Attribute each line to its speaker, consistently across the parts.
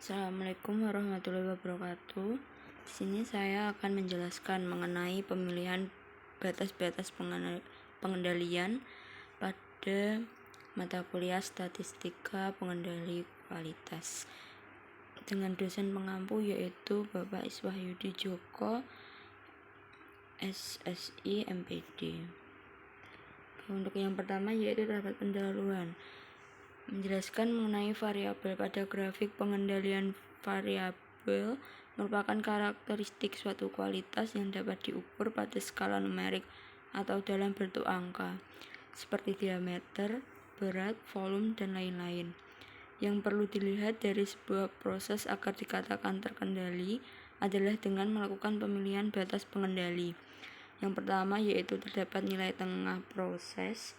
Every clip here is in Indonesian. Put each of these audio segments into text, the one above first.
Speaker 1: Assalamualaikum warahmatullahi wabarakatuh. Di sini saya akan menjelaskan mengenai pemilihan batas-batas pengendalian pada mata kuliah Statistika Pengendali Kualitas dengan dosen pengampu yaitu Bapak Iswahyudi Joko, SSI MPD. Untuk yang pertama yaitu rapat pendahuluan, menjelaskan mengenai variabel. Pada grafik pengendalian, variabel merupakan karakteristik suatu kualitas yang dapat diukur pada skala numerik atau dalam bentuk angka, seperti diameter, berat, volume, dan lain-lain. Yang perlu dilihat dari sebuah proses agar dikatakan terkendali adalah dengan melakukan pemilihan batas pengendali. Yang pertama yaitu terdapat nilai tengah proses,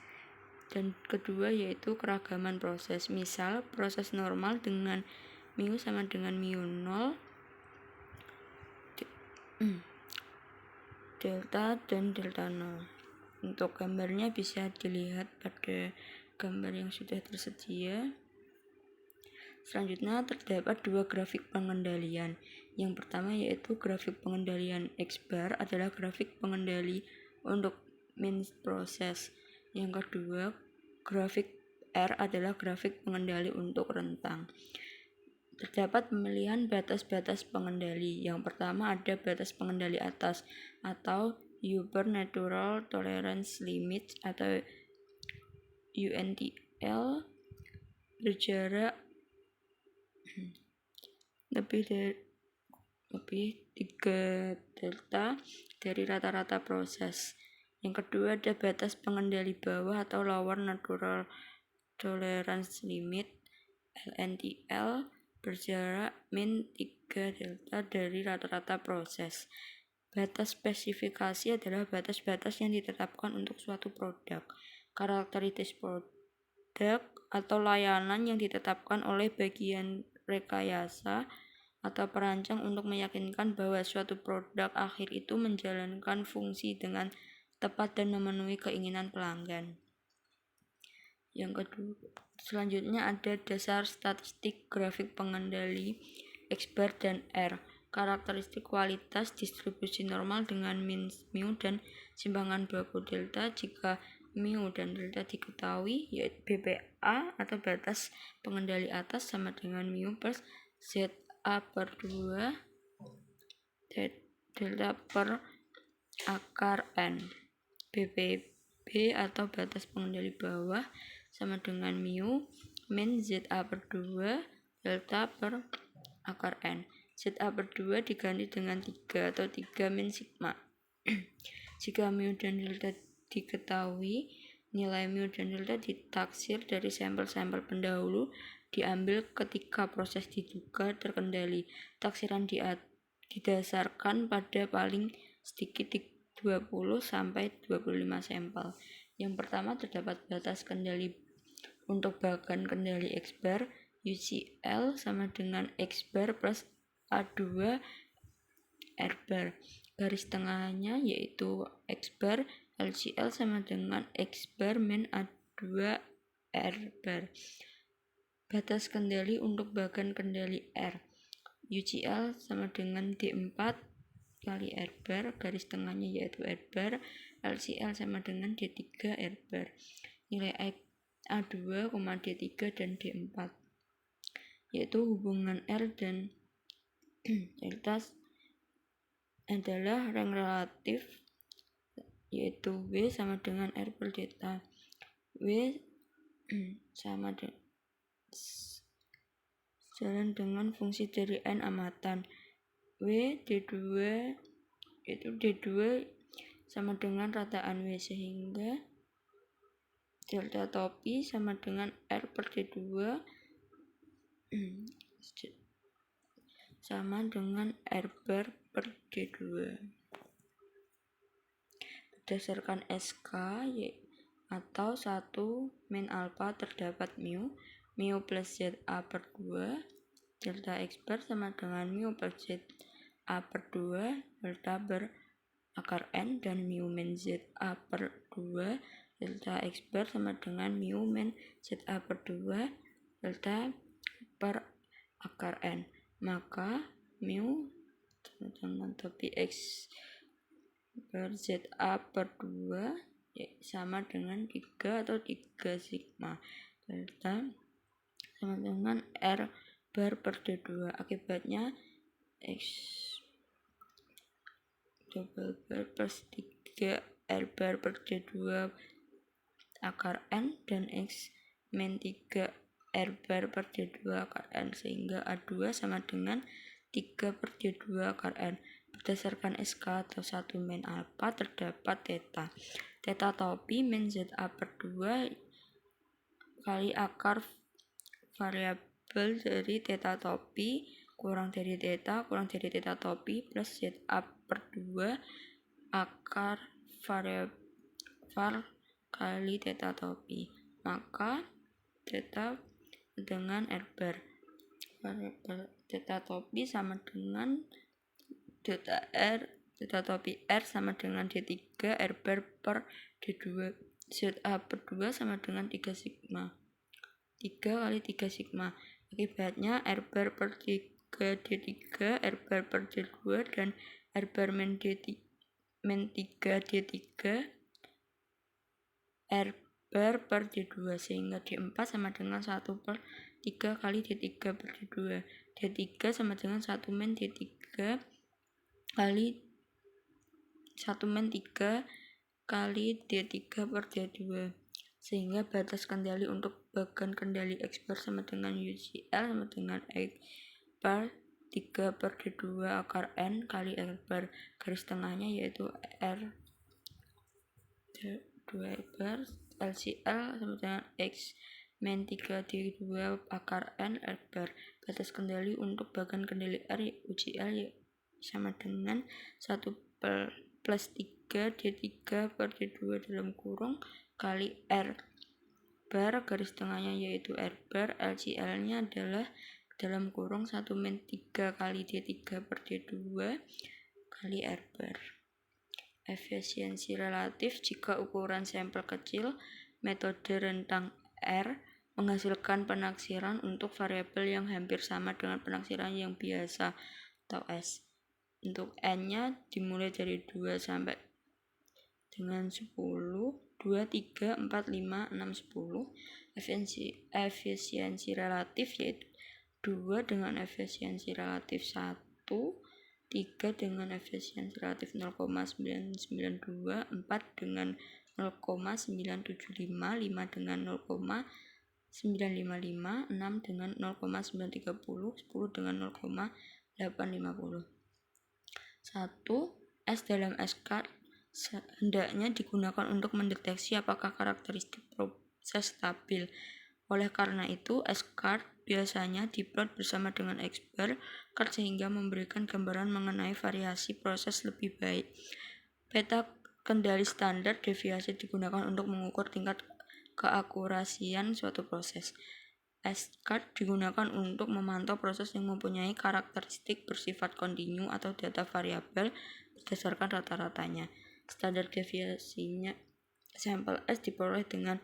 Speaker 1: dan kedua yaitu keragaman proses. Misal, proses normal dengan mu sama dengan mu0, delta dan delta 0. Untuk gambarnya bisa dilihat pada gambar yang sudah tersedia. Selanjutnya terdapat dua grafik pengendalian. Yang pertama yaitu grafik pengendalian X-bar adalah grafik pengendali untuk min proses. Yang kedua, grafik R adalah grafik pengendali untuk rentang. Terdapat pemilihan batas-batas pengendali. Yang pertama ada batas pengendali atas atau Upper Natural Tolerance Limit atau UNTL, berjarak lebih 3 delta dari rata-rata proses. Yang kedua ada batas pengendali bawah atau Lower Natural Tolerance Limit LNTL, berjarak min 3 delta dari rata-rata proses. Batas spesifikasi adalah batas-batas yang ditetapkan untuk suatu produk. Karakteristik produk atau layanan yang ditetapkan oleh bagian rekayasa atau perancang untuk meyakinkan bahwa suatu produk akhir itu menjalankan fungsi dengan tepat dan memenuhi keinginan pelanggan. Yang kedua, selanjutnya ada dasar statistik grafik pengendali X-bar dan R. Karakteristik kualitas distribusi normal dengan min mu dan simpangan baku delta jika mu dan delta diketahui, yaitu BPA atau batas pengendali atas sama dengan mu plus ZA per 2 delta per akar N. BPB atau batas pengendali bawah sama dengan mu min ZA per 2 delta per akar N. ZA per 2 diganti dengan 3 atau 3 min sigma. Jika mu dan delta diketahui, nilai mu dan delta ditaksir dari sampel-sampel pendahulu diambil ketika proses diduga terkendali. Taksiran didasarkan pada paling sedikit 20 sampai 25 sampel. Yang pertama terdapat batas kendali untuk bagan kendali X-bar, UCL sama dengan X-bar plus A2 R-bar. Garis tengahnya yaitu X-bar, LCL sama dengan X-bar min A2 R-bar. Batas kendali untuk bagan kendali R, UCL sama dengan D4 kali R-bar, garis tengahnya yaitu R-bar, LCL sama dengan D3 R-bar. Nilai A2, D3 dan D4 yaitu hubungan R dan delta adalah rank relatif, yaitu W sama dengan R per delta. W sama jalan dengan fungsi dari N amatan. W D2 itu D2 sama dengan rataan W, sehingga delta topi sama dengan R per D2 sama dengan R bar per D2. Berdasarkan SK atau 1 min alpha terdapat mu plus ZA per 2 delta X bar sama dengan mu plus ZA per 2 delta bar akar N, dan mu min ZA per 2 delta X bar sama dengan mu min ZA per 2 delta per akar N, maka mu dengan topi X per ZA per 2 sama dengan 3 atau 3 sigma delta sama dengan R bar per D2. Akibatnya X double bar plus 3 R bar per D2 akar N dan X min 3 R bar per D2 akar N, sehingga A2 sama dengan 3 per D2 akar N. Berdasarkan SK atau 1 min alpha terdapat theta. Theta topi min ZA per 2 kali akar variabel dari theta topi kurang dari theta topi plus ZA per 2 akar variabel kali theta topi, maka theta dengan R bar. Variabel theta topi sama dengan theta topi R sama dengan D3 R bar per D2. ZA per 2 sama dengan 3 sigma. 3 kali 3 sigma. Akibatnya R bar per 3 D3, R bar per D2, dan R bar min 3 D3, R bar per D2, sehingga D4 sama dengan 1 per 3 kali D3 per D2. D3 sama dengan 1 min D3 kali 1 min 3 kali D3 per D2, sehingga batas kendali untuk bagan kendali X bar sama dengan UCL sama dengan X bar 3 per D2 akar N kali R bar, garis tengahnya yaitu R 2 bar LCL sama dengan X min 3 D2 akar N R bar. Batas kendali untuk bagan kendali R UCL sama dengan 1 plus 3 D3 per D2 dalam kurung kali R bar, garis tengahnya yaitu R bar, LCL-nya adalah dalam kurung 1 min 3 kali D3 per D2 kali R bar. Efisiensi relatif jika ukuran sampel kecil, metode rentang R menghasilkan penaksiran untuk variabel yang hampir sama dengan penaksiran yang biasa atau S. Untuk N-nya dimulai dari 2 sampai dengan 10, 2, 3, 4, 5, 6, 10. Efisiensi relatif yaitu 2 dengan efisiensi relatif 1, 3 dengan efisiensi relatif 0,992, 4 dengan 0,975, 5 dengan 0,955, 6 dengan 0,930, 10 dengan 0,850. 1. S dalam S-card hendaknya digunakan untuk mendeteksi apakah karakteristik proses stabil. Oleh karena itu, S-card biasanya diplot bersama dengan X-bar card sehingga memberikan gambaran mengenai variasi proses lebih baik. Peta kendali standar deviasi digunakan untuk mengukur tingkat keakurasian suatu proses. S-card digunakan untuk memantau proses yang mempunyai karakteristik bersifat kontinu atau data variabel berdasarkan rata-ratanya. Standar deviasinya sampel S diperoleh dengan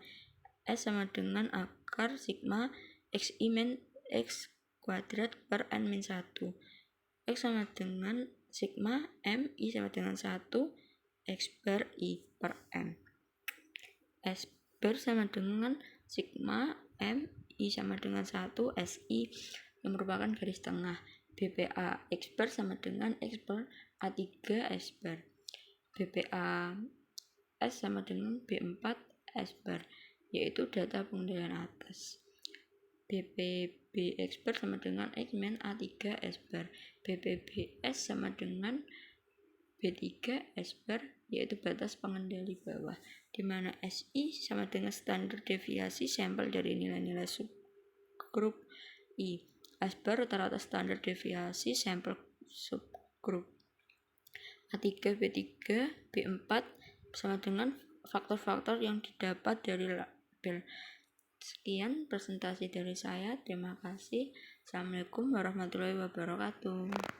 Speaker 1: S sama dengan akar sigma XI min X kuadrat per N min 1. X sama dengan sigma M, I sama dengan 1, X bar I per M. S bar sama dengan sigma M, I sama dengan 1, SI yang merupakan garis tengah. BPA X bar sama dengan X bar A3 S bar. BPA S sama dengan B4 S bar, yaitu data pengendalian atas. BPB X bar sama dengan X min A3 S bar. BPBS sama dengan B3 S bar, yaitu batas pengendali bawah, di mana SI sama dengan standar deviasi sampel dari nilai-nilai subgrup I. S bar rata-rata standar deviasi sampel subgrup A3, B3, B4 sama dengan faktor-faktor yang didapat dari label. Sekian presentasi dari saya. Terima kasih. Assalamualaikum warahmatullahi wabarakatuh.